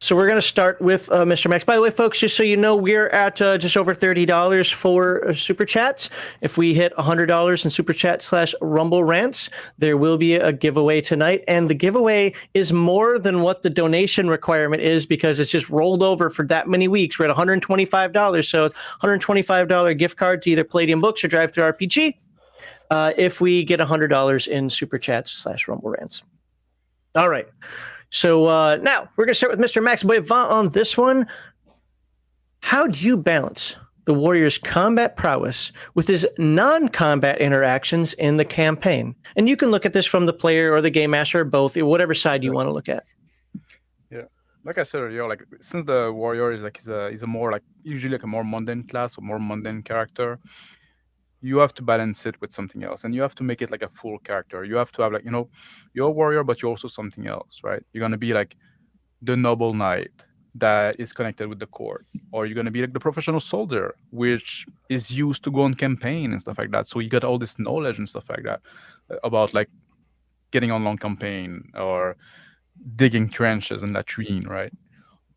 So we're going to start with Mr. Max. By the way, folks, just so you know, we're at just over $30 for Super Chats. If we hit $100 in Super Chat /Rumble Rants, there will be a giveaway tonight. And the giveaway is more than what the donation requirement is because it's just rolled over for that many weeks. We're at $125. So it's $125 gift card to either Palladium Books or Drive Through RPG if we get $100 in Super Chats /Rumble Rants. All right. So now we're going to start with Mr. Max Boivin on this one. How do you balance the warrior's combat prowess with his non-combat interactions in the campaign? And you can look at this from the player or the game master or both, whatever side you want to look at. Yeah, like I said earlier, like since the warrior is like he's a more like usually like a more mundane class or more mundane character, you have to balance it with something else, and you have to make it like a full character. You have to have like, you know, you're a warrior, but you're also something else, right? You're gonna be like the noble knight that is connected with the court, or you're gonna be like the professional soldier, which is used to go on campaign and stuff like that. So you got all this knowledge and stuff like that about like getting on long campaign or digging trenches and latrine, right?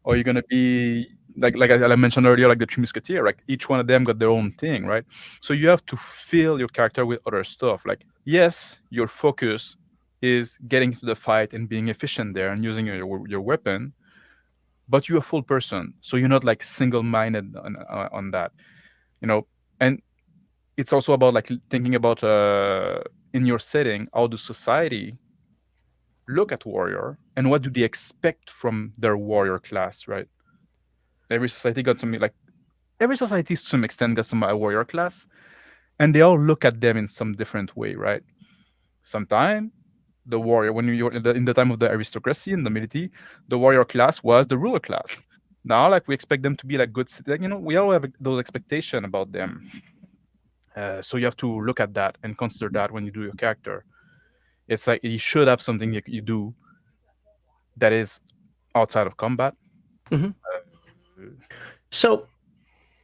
Or you're gonna be like I mentioned earlier, like the Three Musketeers, like each one of them got their own thing, right? So you have to fill your character with other stuff. Like, yes, your focus is getting to the fight and being efficient there and using your weapon, but you're a full person, so you're not like single-minded on that, you know. And it's also about like thinking about in your setting, how does society look at warrior and what do they expect from their warrior class, right? Every society got something like every society to some extent got some warrior class, and they all look at them in some different way, right? Sometimes the warrior, when you're in the time of the aristocracy and the nobility, the warrior class was the ruler class. Now, like we expect them to be like good, like, you know, we all have those expectations about them. So you have to look at that and consider that when you do your character. It's like you should have something you do that is outside of combat. Mm-hmm. So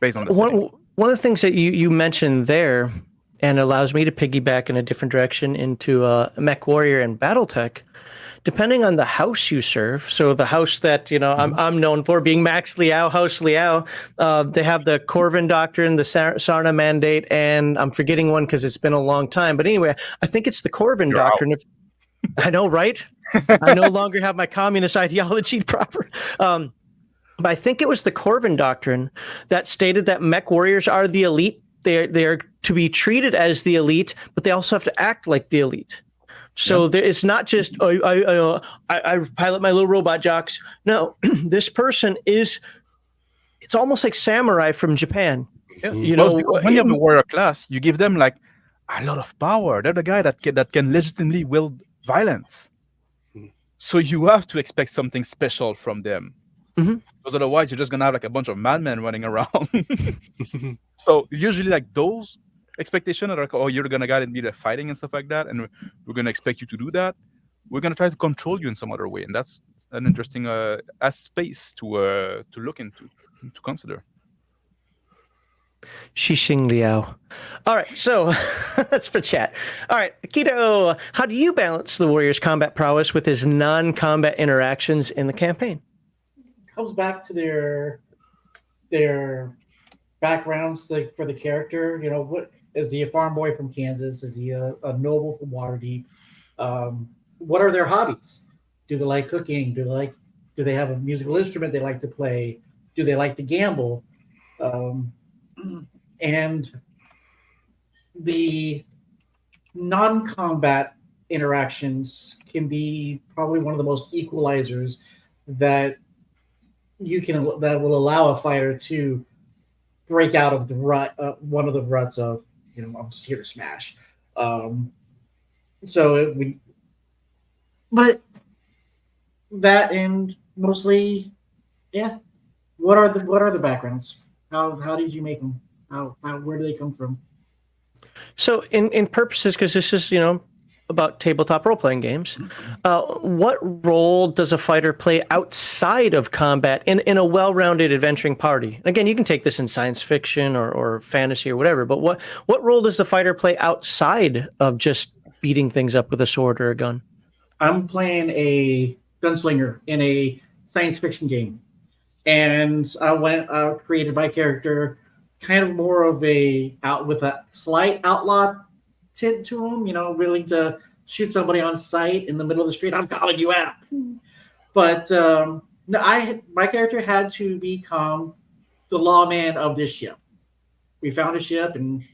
based on the setting. One of the things that you mentioned there and allows me to piggyback in a different direction into Mech Warrior and Battletech, depending on the house you serve. So the house that, you know, I'm known for being Max Liao, House Liao, they have the Corvin Doctrine, the Sarna Mandate, and I'm forgetting one because it's been a long time. But anyway, I think it's the Corvin Doctrine. I know, right? I no longer have my communist ideology proper. But I think it was the Corvin Doctrine that stated that mech warriors are the elite. They are to be treated as the elite, but they also have to act like the elite. So it's not just I pilot my little robot jocks. No, this person is. It's almost like samurai from Japan. Yes. You know, because when you have the warrior class, you give them like a lot of power. They're the guy that can legitimately wield violence. So you have to expect something special from them. Mm-hmm. Because otherwise, you're just gonna have like a bunch of madmen running around. So usually, like those expectations are like, oh, you're gonna go and be there fighting and stuff like that, and we're gonna expect you to do that. We're gonna try to control you in some other way, and that's an interesting space to look into, to consider. Xixing Liao. All right, so that's for chat. All right, Akito, how do you balance the warrior's combat prowess with his non-combat interactions in the campaign? Comes back to their backgrounds, like for the character. You know, what is he, a farm boy from Kansas? Is he a noble from Waterdeep? What are their hobbies? Do they like cooking? Do they have a musical instrument they like to play? Do they like to gamble? And the non-combat interactions can be probably one of the most equalizers that will allow a fighter to break out of the rut, one of the ruts of, you know, I'm just here to smash. But that, and mostly, yeah. What are the backgrounds? How did you make them? Where do they come from? So in purposes, because this is, you know, about tabletop role-playing games, what role does a fighter play outside of combat in a well-rounded adventuring party? Again, you can take this in science fiction or fantasy or whatever, but what role does the fighter play outside of just beating things up with a sword or a gun? I'm playing a gunslinger in a science fiction game, and I went created my character kind of more of a out with a slight outlaw tint to him. Willing to shoot somebody on sight in the middle of the street. I'm calling you out. But no, my character had to become the lawman of this ship. We found a ship, and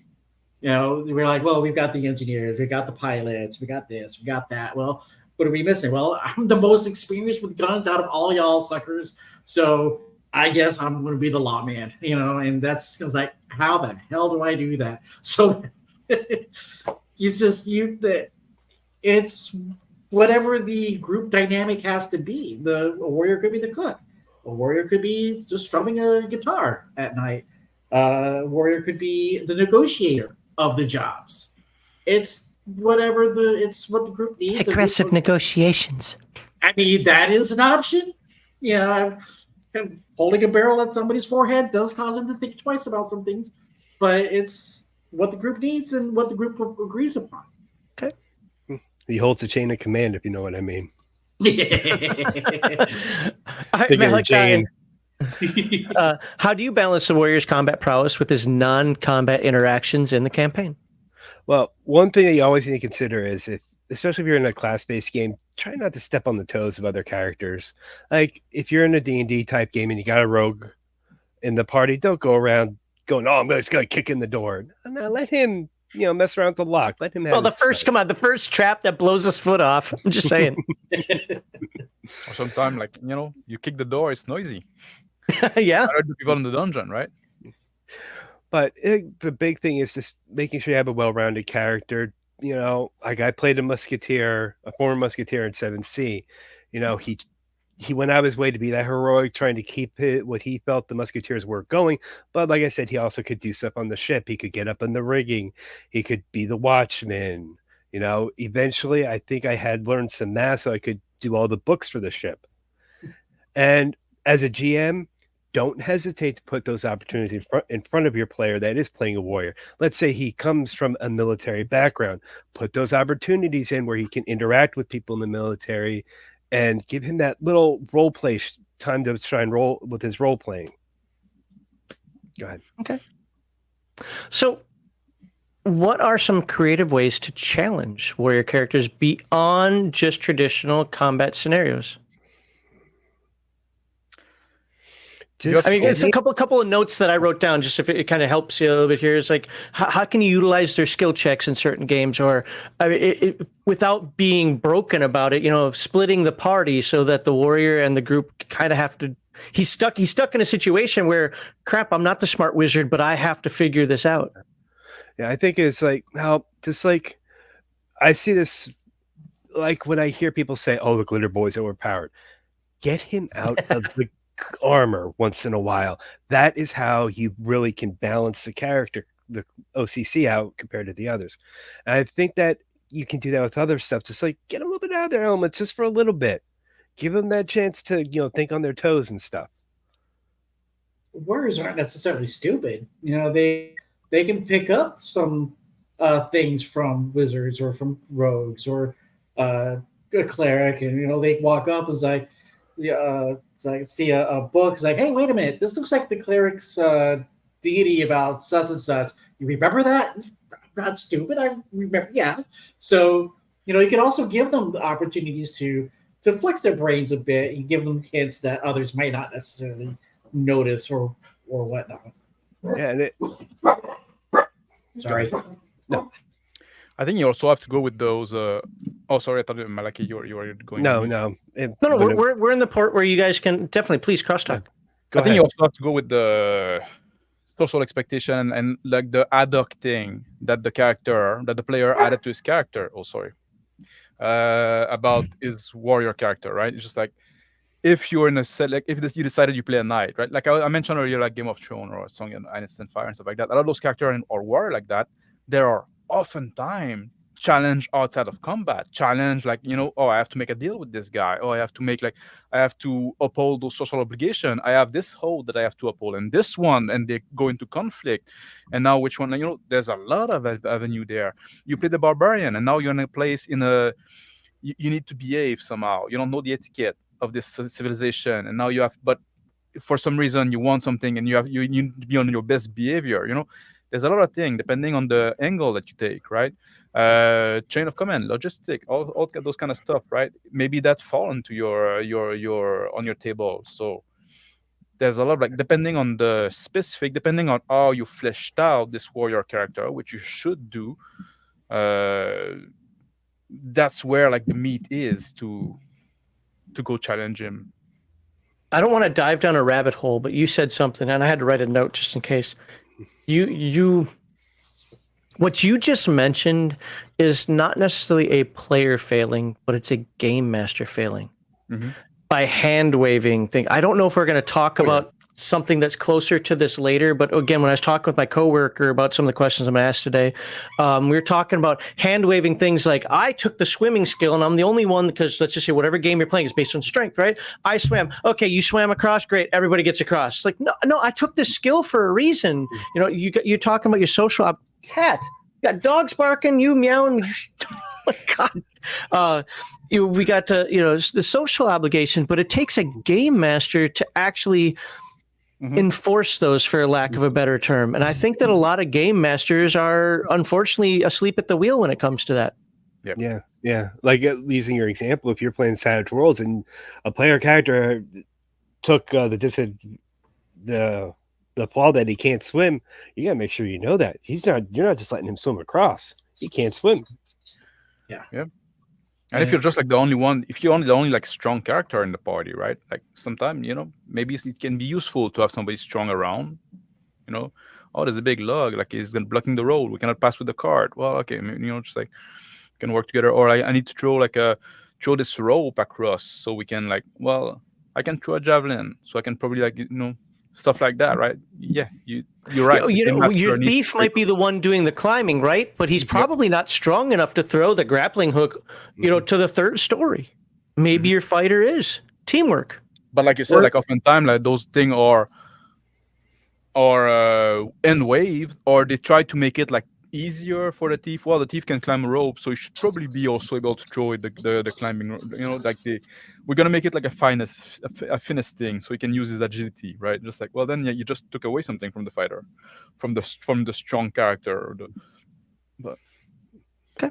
we're like, well, we've got the engineers, we got the pilots, we got this, we got that. Well, what are we missing? Well, I'm the most experienced with guns out of all y'all suckers, so I guess I'm going to be the lawman. And that's like, how the hell do I do that? So it's whatever the group dynamic has to be. A warrior could be the cook. A warrior could be just strumming a guitar at night. A warrior could be the negotiator of the jobs. It's what the group needs. It's aggressive negotiations. I mean, that is an option. Holding a barrel at somebody's forehead does cause them to think twice about some things, but it's what the group needs and what the group agrees upon. Okay. He holds the chain of command, if you know what I mean. Jane. How do you balance the warrior's combat prowess with his non-combat interactions in the campaign? Well, one thing that you always need to consider is, especially if you're in a class-based game, try not to step on the toes of other characters. Like, if you're in a D&D type game and you got a rogue in the party, don't go around going, "Oh, I'm just going to kick in the door." No, let him, mess around with the lock. Let him have the first trap that blows his foot off. I'm just saying. Or sometimes, you kick the door, it's noisy. Yeah. I heard the people in the dungeon, right? But the big thing is just making sure you have a well-rounded character. Like I played a former musketeer in 7C. He went out of his way to be that heroic, trying to keep it what he felt the musketeers were going. But like I said, he also could do stuff on the ship. He could get up in the rigging. He could be the watchman. Eventually, I think I had learned some math, so I could do all the books for the ship. And as a GM, don't hesitate to put those opportunities in front of your player that is playing a warrior. Let's say he comes from a military background. Put those opportunities in where he can interact with people in the military and give him that little role play time to try and roll with his role playing. Go ahead. Okay. So what are some creative ways to challenge warrior characters beyond just traditional combat scenarios? It's a couple of notes that I wrote down, just if it kind of helps you a little bit here. It's like, how can you utilize their skill checks in certain games, or without being broken about it, splitting the party so that the warrior and the group kind of have to, he's stuck in a situation where, crap, I'm not the smart wizard, but I have to figure this out. Yeah, I think it's like, I see this, like when I hear people say, "Oh, the glitter boy's overpowered," get him out of the armor once in a while. That is how you really can balance the character, the OCC out compared to the others. And I think that you can do that with other stuff. Just like get a little bit out of their elements just for a little bit. Give them that chance to, think on their toes and stuff. Warriors aren't necessarily stupid. They can pick up some things from wizards or from rogues or a cleric, and they walk up and it's like, see a book. It's like, hey, wait a minute, this looks like the cleric's deity about such and such. You remember that? I'm not stupid. I remember. Yeah. So you can also give them the opportunities to flex their brains a bit. You give them hints that others might not necessarily notice or whatnot. Yeah, and Sorry. No. I think you also have to go with those. Oh, sorry, I thought Malaki, you were going. No. No. We're in the port where you guys can definitely please crosstalk. I think you also have to go with the social expectation and like the ad hoc thing that the player added to his character. Oh, sorry. About his warrior character, right? It's just like if you're in a set, like if you decided you play a knight, right? Like I mentioned earlier, like Game of Thrones or Song and Ice and Fire and stuff like that. A lot of those characters or warrior like that, there are oftentimes challenge outside of combat, challenge like I have to make a deal with this guy, I have to uphold those social obligation, I have this hold that I have to uphold and this one, and they go into conflict, and now which one, there's a lot of avenue there. You play the barbarian and now you're in a place you need to behave somehow, you don't know the etiquette, of this civilization, and now you have, but for some reason you want something, and you need to be on your best behavior. There's a lot of things depending on the angle that you take, right? Chain of command, logistic, all those kind of stuff, right? Maybe that fall into your on your table. So there's a lot of, like, depending on the specific, depending on how you fleshed out this warrior character, which you should do. That's where, like, the meat is to go challenge him. I don't want to dive down a rabbit hole, but you said something, and I had to write a note just in case. What you just mentioned is not necessarily a player failing, but it's a game master failing. Mm-hmm. By hand waving thing. I don't know if we're going to talk about something that's closer to this later, but again, when I was talking with my coworker about some of the questions I'm asked today, we were talking about hand waving things like, I took the swimming skill and I'm the only one, because let's just say whatever game you're playing is based on strength, right? I swam. Okay, you swam across, great, everybody gets across. It's like, no, I took this skill for a reason. You're talking about your social cat. You got dogs barking, you meowing. Oh my God. We got to, it's the social obligation, but it takes a game master to actually enforce those, for lack of a better term. And I think that a lot of game masters are unfortunately asleep at the wheel when it comes to that. Yep. Yeah. Like, using your example, if you're playing Savage Worlds and a player character took the flaw that he can't swim, you gotta make sure you know that you're not just letting him swim across. He can't swim. Yeah. And if you're just like the only one, if you're only the only like strong character in the party, right? Like sometimes, maybe it can be useful to have somebody strong around. Oh, there's a big log, like he's blocking the road. We cannot pass with the cart. Well, okay, just like we can work together. Or I need to throw this rope across so we can, like, well, I can throw a javelin, so I can probably, like, stuff like that, right? Yeah, you're right. Your thief might be the one doing the climbing, right? But he's probably not strong enough to throw the grappling hook, to the third story. Maybe your fighter is. Teamwork. But like you said, like oftentimes, like those things are end waved, or they try to make it like easier for the thief. Well, the thief can climb a rope, so he should probably be also able to throw it, the climbing, like we're gonna make it like a finesse thing, so he can use his agility, right? Just like, well, then you just took away something from the fighter, from the strong character. Okay.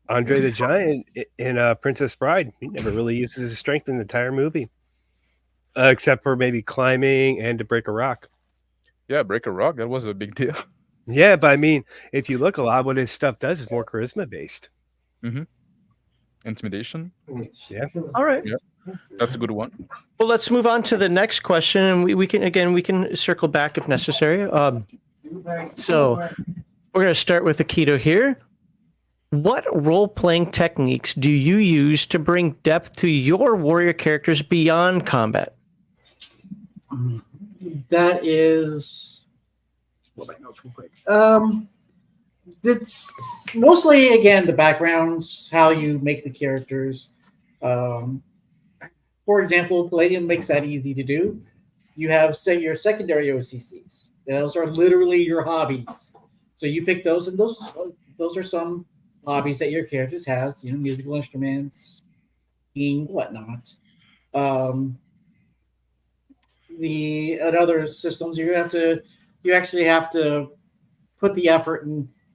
Andre the Giant in Princess Bride, he never really uses his strength in the entire movie, except for maybe climbing and to break a rock. Yeah, break a rock, that was a big deal. Yeah, but I mean, if you look, a lot of what his stuff does is more charisma based. Intimidation. Yeah. All right. Yeah, that's a good one. Well, let's move on to the next question, and we can circle back if necessary. So we're going to start with Akito here. What role-playing techniques do you use to bring depth to your warrior characters beyond combat? That is... Well, my notes real quick. It's mostly, again, the backgrounds, how you make the characters. For example, Palladium makes that easy to do. You have, say, your secondary OCCs. Those are literally your hobbies. So you pick those, and those are some hobbies that your characters has. Musical instruments, skiing, whatnot. In other systems, you actually have to put the effort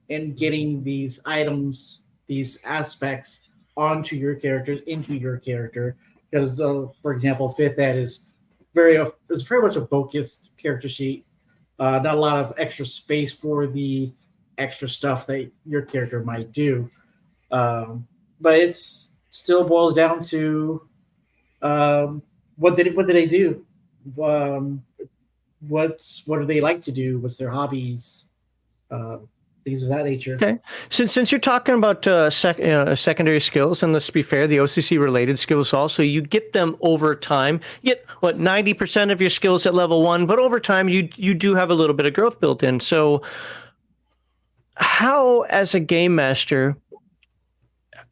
in getting these items, these aspects onto your characters, into your character. Because, for example, Fifth Ed is very much a focused character sheet. Not a lot of extra space for the extra stuff that your character might do. But it still boils down to what did they do? What do they like to do? What's their hobbies? Things of that nature. Okay. Since you're talking about secondary skills, and let's be fair, the OCC related skills also, you get them over time. You get 90% of your skills at level 1, but over time you do have a little bit of growth built in. So how, as a game master,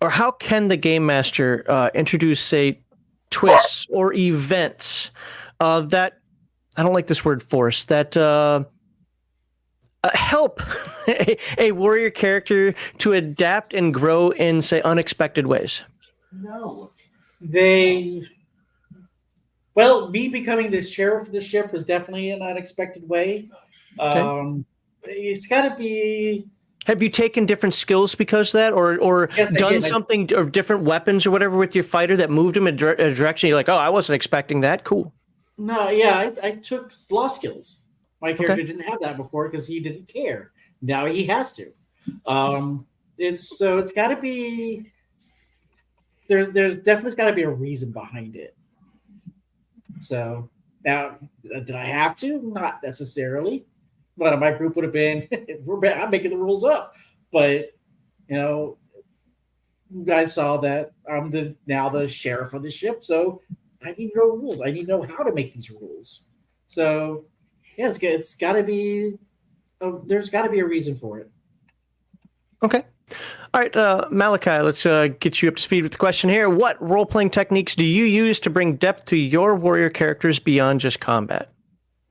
or how can the game master introduce, say, twists or events that, I don't like this word force, that help a warrior character to adapt and grow in, say, unexpected ways? No. They Well, me becoming the sheriff of the ship was definitely an unexpected way. It's got to be. Have you taken different skills because of that, or Yes, I done did. something or different weapons or whatever with your fighter that moved him in a direction you're like, oh, I wasn't expecting that. Cool. No, yeah, I took law skills. My character Okay. didn't have that before because he didn't care. Now he has to. It's got to be. There's definitely got to be a reason behind it. So now, did I have to? Not necessarily. But my group would have been. I'm making the rules up, but you guys saw that I'm now the sheriff of the ship, so I need to know rules. I need to know how to make these rules. So yeah, it's got to be. There's got to be a reason for it. Okay. All right, Malachi, let's get you up to speed with the question here. What role-playing techniques do you use to bring depth to your warrior characters beyond just combat?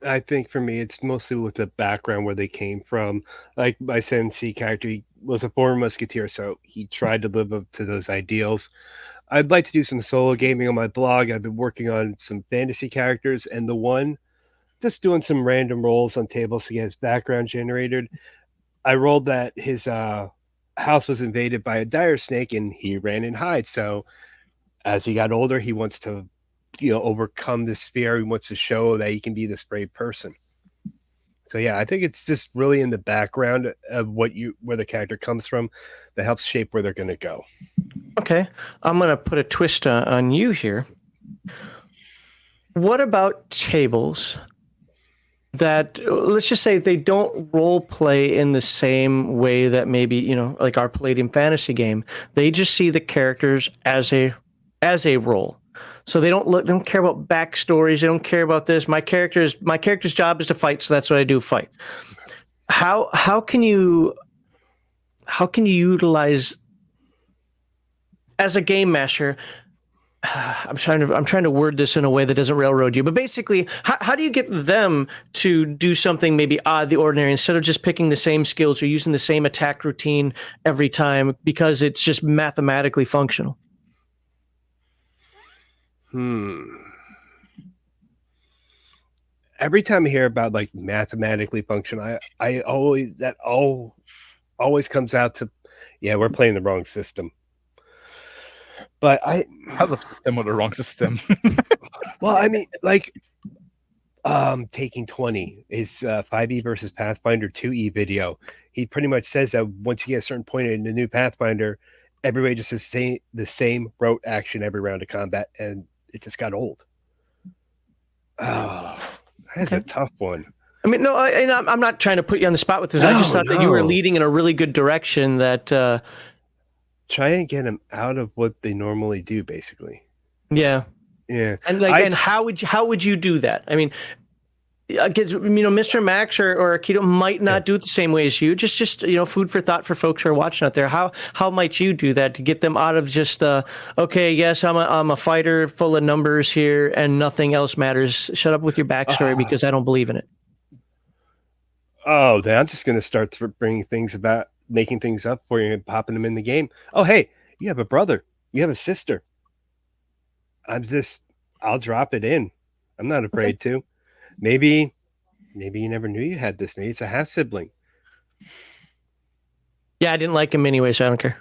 I think for me, it's mostly with the background where they came from. Like my Sensei character, he was a former musketeer, so he tried to live up to those ideals. I'd like to do some solo gaming on my blog. I've been working on some fantasy characters, and the one just doing some random rolls on tables to get his background generated. I rolled that his house was invaded by a dire snake, and he ran and hide. So as he got older, he wants to, overcome this fear. He wants to show that he can be this brave person. So yeah, I think it's just really in the background of where the character comes from that helps shape where they're going to go. Okay, I'm going to put a twist on you here. What about tables that, let's just say, they don't role play in the same way that maybe, like our Palladium fantasy game. They just see the characters as a role. So they don't care about backstories. They don't care about this. My character's job is to fight, so that's what I do, fight. How can you utilize, as a game master, I'm trying to word this in a way that doesn't railroad you, but basically, how do you get them to do something maybe odd, the ordinary, instead of just picking the same skills or using the same attack routine every time because it's just mathematically functional? Every time I hear about like mathematically functional, I always comes out to, yeah, we're playing the wrong system. But I have a system or the wrong system. Well, I mean, like, taking 20 is 5e versus Pathfinder 2e video. He pretty much says that once you get a certain point in the new Pathfinder, everybody just does the same rote action every round of combat, and it just got old. Oh, that's a tough one. I mean, no, I'm not trying to put you on the spot with this. I just thought that you were leading in a really good direction. That try and get them out of what they normally do, basically. Yeah. And how would you do that? I mean, Mr. Max or Akito might not do it the same way as you. Just food for thought for folks who are watching out there. How might you do that to get them out of just okay, yes, I'm a fighter full of numbers here and nothing else matters. Shut up with your backstory because I don't believe in it. Oh, then I'm just going to start bringing things about making things up for you and popping them in the game. Oh, hey, you have a brother, you have a sister. I'll drop it in. I'm not afraid to. Maybe you never knew you had this. Maybe it's a half sibling. Yeah, I didn't like him anyway, so I don't care.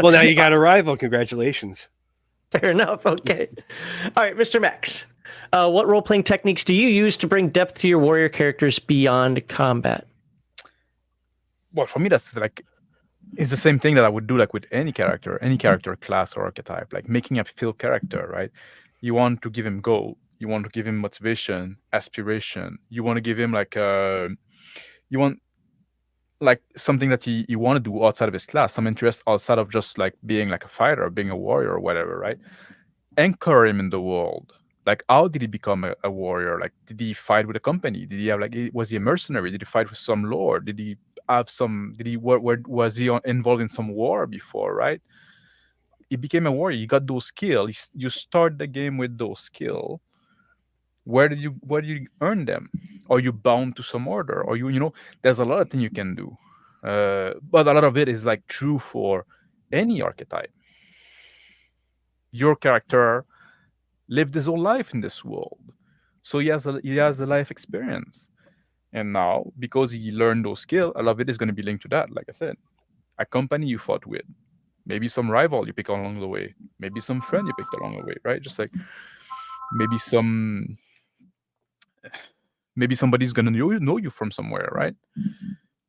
Well, now you got a rival. Congratulations. Fair enough. Okay. All right, Mr. Max. What role-playing techniques do you use to bring depth to your warrior characters beyond combat? Well, for me, that's it's the same thing that I would do with any character class or archetype, like making a feel character, right? You want to give him goal. You want to give him motivation, aspiration. You want to give him something that you want to do outside of his class, some interest outside of just being a fighter, being a warrior or whatever, right? Anchor him in the world. How did he become a warrior? Did he fight with a company? Did he have was he a mercenary? Did he fight with some lord? Did he have was he involved in some war before, right? He became a warrior. You got those skills. You start the game with those skills. Where did you earn them? Are you bound to some order? Or there's a lot of things you can do. But a lot of it is true for any archetype. Your character lived his whole life in this world. So he has a life experience. And now, because he learned those skills, a lot of it is going to be linked to that. Like I said, a company you fought with, maybe some rival you pick along the way, maybe some friend you picked along the way, right? Just like maybe somebody's going to know you from somewhere, right?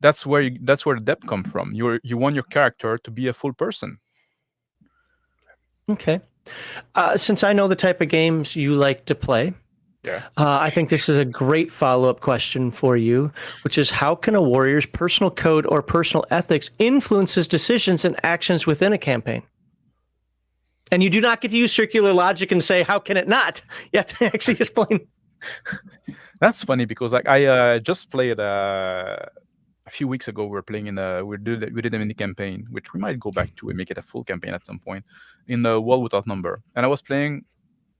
That's where the depth comes from. You want your character to be a full person. Okay. Since I know the type of games you like to play, Yeah. I think this is a great follow-up question for you, which is how can a warrior's personal code or personal ethics influence his decisions and actions within a campaign? And you do not get to use circular logic and say, how can it not? You have to actually explain. That's funny because like I just played a few weeks ago. We were playing we did a mini campaign, which we might go back to and make it a full campaign at some point, in the World Without Number. And I was playing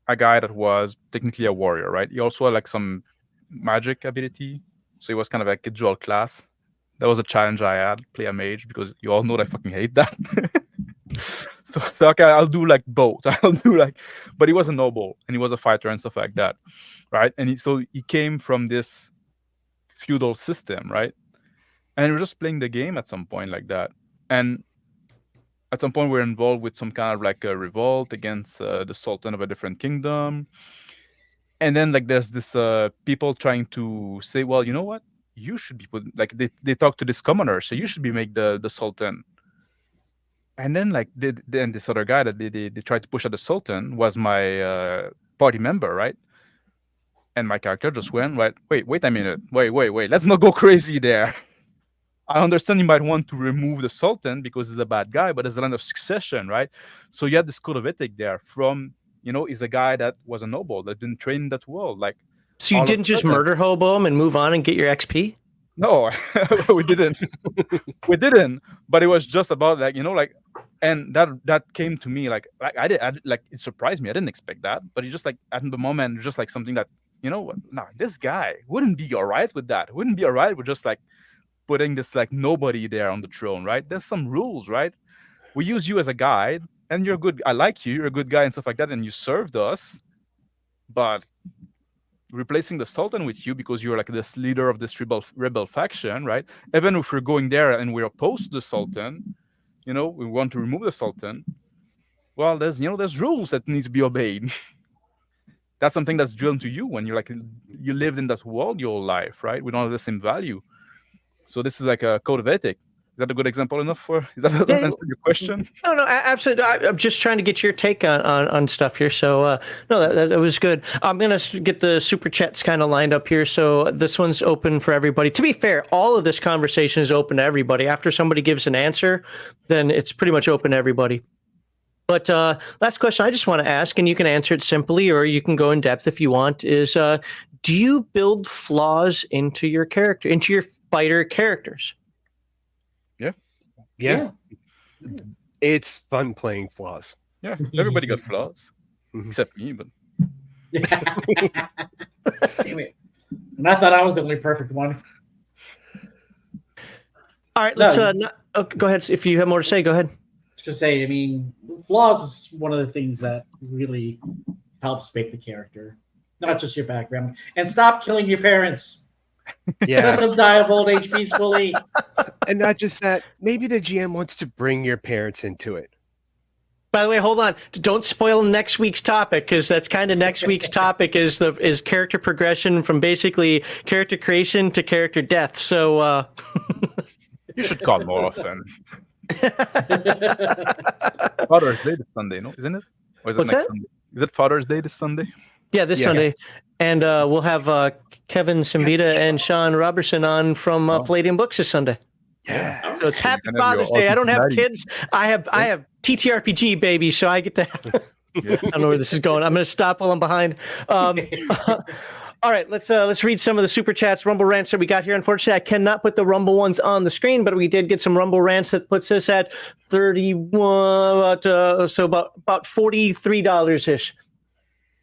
a guy that was technically a warrior, right? He also had like some magic ability, so he was kind of like a dual class. That was a challenge I had, play a mage, because you all know that I fucking hate that. so okay, I'll do like both. But he was a noble and he was a fighter and stuff like that, right? And so he came from this feudal system, right? And we're just playing the game at some point like that, and at some point we're involved with some kind of like a revolt against the sultan of a different kingdom. And then like there's this people trying to say, well, you know what, you should be put, like they talk to this commoner, so you should be make the sultan. And then like then this other guy that they tried to push at the sultan was my party member, right? And my character just went, right, wait a minute, wait, let's not go crazy there. I understand you might want to remove the sultan because he's a bad guy, but there's a line of succession, right? So you had this code of ethic there from, he's a guy that was a noble that didn't train in that world. Like, so you didn't just murder hobo him and move on and get your XP? No, we didn't. We didn't. But it was just about like, like, and that came to me like I did like, it surprised me. I didn't expect that, but it just like at the moment, just like something that, this guy wouldn't be all right with that. Wouldn't be all right with just like putting this like nobody there on the throne, right? There's some rules, right? We use you as a guide, and you're good. I like you. You're a good guy and stuff like that, and you served us. But replacing the sultan with you because you're like this leader of this rebel faction, right? Even if we're going there and we're opposed to the sultan, we want to remove the sultan. Well, there's rules that need to be obeyed. That's something that's drilled into you when you lived in that world your whole life, right? We don't have the same value. So this is like a code of ethic. Is that a good example enough is that answer your question? No, absolutely. I'm just trying to get your take on stuff here. So no, that was good. I'm gonna get the super chats kind of lined up here. So this one's open for everybody. To be fair, all of this conversation is open to everybody. After somebody gives an answer, then it's pretty much open to everybody. But last question I just want to ask, and you can answer it simply or you can go in depth if you want, is do you build flaws into your character, into your fighter characters? Yeah. It's fun playing flaws. Yeah, everybody got flaws, except me. But anyway, and I thought I was the only perfect one. All right, let's go ahead. If you have more to say, go ahead. To say, I mean, flaws is one of the things that really helps make the character, not just your background. And stop killing your parents. Yeah. Let them die of old age peacefully. And not just that, maybe the GM wants to bring your parents into it. By the way, hold on. Don't spoil next week's topic, because that's kind of next week's topic is character progression from basically character creation to character death. So you should call more often. Father's Day this Sunday, no? Isn't it? Or is it next Sunday? Is it Father's Day this Sunday? Yeah, this Sunday. And we'll have Kevin Simbita and Sean Robertson on from Palladium Books this Sunday. Yeah. So it's Happy Father's Day. I don't have kids. I have TTRPG, baby, so I get to I don't know where this is going. I'm going to stop while I'm behind. All right, let's read some of the super chats, Rumble rants that we got here. Unfortunately, I cannot put the Rumble ones on the screen, but we did get some Rumble rants that puts us at 31, so about $43-ish.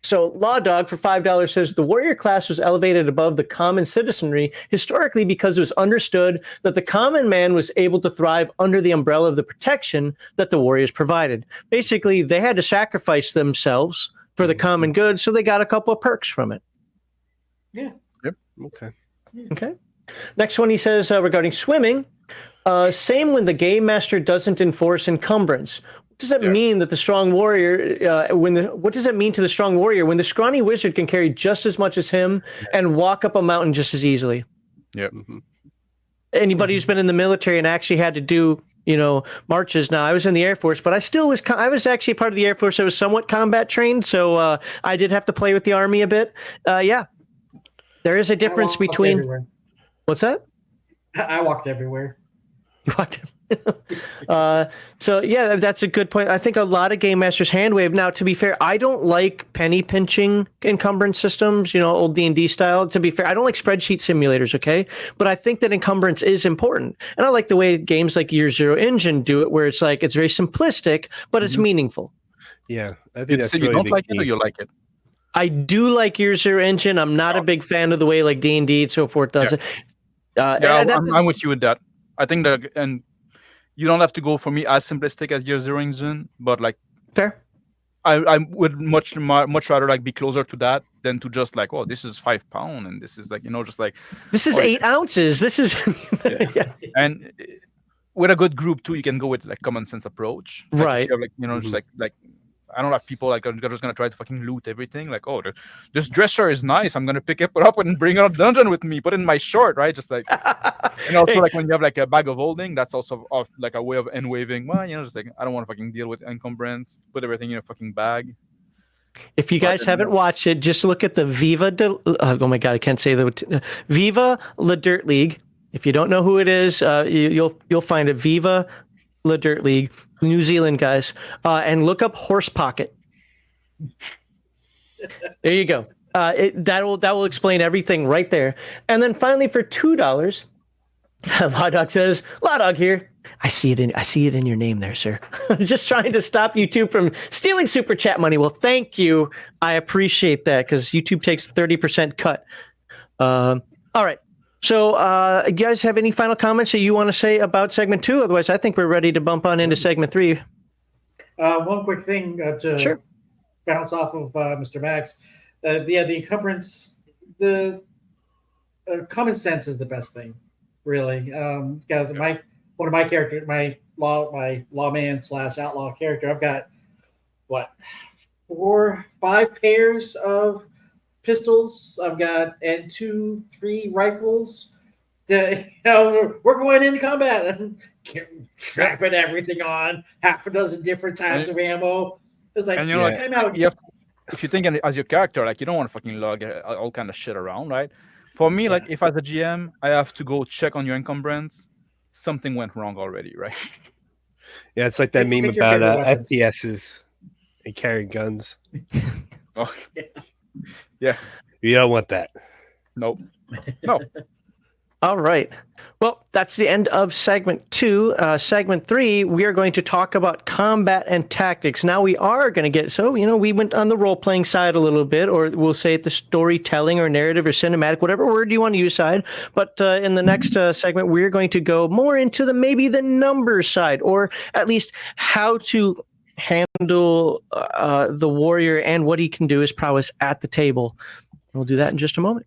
So Law Dog for $5 says the warrior class was elevated above the common citizenry historically because it was understood that the common man was able to thrive under the umbrella of the protection that the warriors provided. Basically, they had to sacrifice themselves for the common good, so they got a couple of perks from it. Yeah. Okay. Okay. Next one, he says regarding swimming, same when the game master doesn't enforce encumbrance. What does that mean that the strong warrior, what does that mean to the strong warrior when the scrawny wizard can carry just as much as him and walk up a mountain just as easily? Yeah. Anybody who's been in the military and actually had to do, marches. Now, I was in the Air Force, but I was actually part of the Air Force that was somewhat combat trained, so I did have to play with the Army a bit. There is a difference between... Everywhere. What's that? I walked everywhere. You walked so yeah, that's a good point. I think a lot of game masters hand wave. Now, to be fair, I don't like penny pinching encumbrance systems, old D&D style. To be fair, I don't like spreadsheet simulators, okay? But I think that encumbrance is important. And I like the way games like Year Zero Engine do it, where it's very simplistic, but it's meaningful. Yeah, I think that's you really don't like key. it or you like it? I do like Year Zero Engine. I'm not a big fan of the way like D&D and so forth does it. I'm with you with that. I think that, and you don't have to go for me as simplistic as Year Zero Engine, but like fair. I would much rather like be closer to that than to just like, oh, this is 5 pounds and this is like, just like this is 8 ounces. This is And with a good group too, you can go with like common sense approach. Like, right. If you have, like, just like I don't have people like are just gonna try to fucking loot everything. Like, oh, this dresser is nice. I'm gonna pick it up and bring it up dungeon with me. Put it in my short, right? Just like, and also like when you have like a bag of holding, that's also like a way of end waving. Well, just like I don't want to fucking deal with encumbrance. Put everything in a fucking bag. If you guys haven't watched it, just look at the oh my god, I can't say the Viva La Dirt League. If you don't know who it is, you'll find it. Viva La Dirt League. New Zealand guys, and look up Horse Pocket. There you go. That will explain everything right there. And then finally, for $2, Law Dog says, "Law Dog here. I see it in your name there, sir. Just trying to stop YouTube from stealing super chat money." Well, thank you. I appreciate that because YouTube takes 30% cut. All right. So, you guys have any final comments that you want to say about segment 2? Otherwise, I think we're ready to bump on into segment 3. One quick thing to bounce off of Mr. Max. The encumbrance, the common sense is the best thing, really. Because one of my characters, my lawman / outlaw character, I've got 4-5 pairs of pistols. I've got 2-3 rifles. We're going into combat and strapping everything on. Half a dozen different types of ammo. It's like, if you think as your character, like you don't want to fucking lug all kind of shit around, right? For me, like if as a GM, I have to go check on your encumbrance, something went wrong already, right? Yeah, it's like that meme about FPSs and carrying guns. Oh, yeah. You don't want that. Nope. No. All right. Well, that's the end of segment 2. Segment 3, we are going to talk about combat and tactics. Now we are going to get, we went on the role-playing side a little bit, or we'll say the storytelling or narrative or cinematic, whatever word you want to use side. But in the next segment, we're going to go more into maybe the numbers side, or at least how to handle the warrior and what he can do, his prowess at the table. We'll do that in just a moment.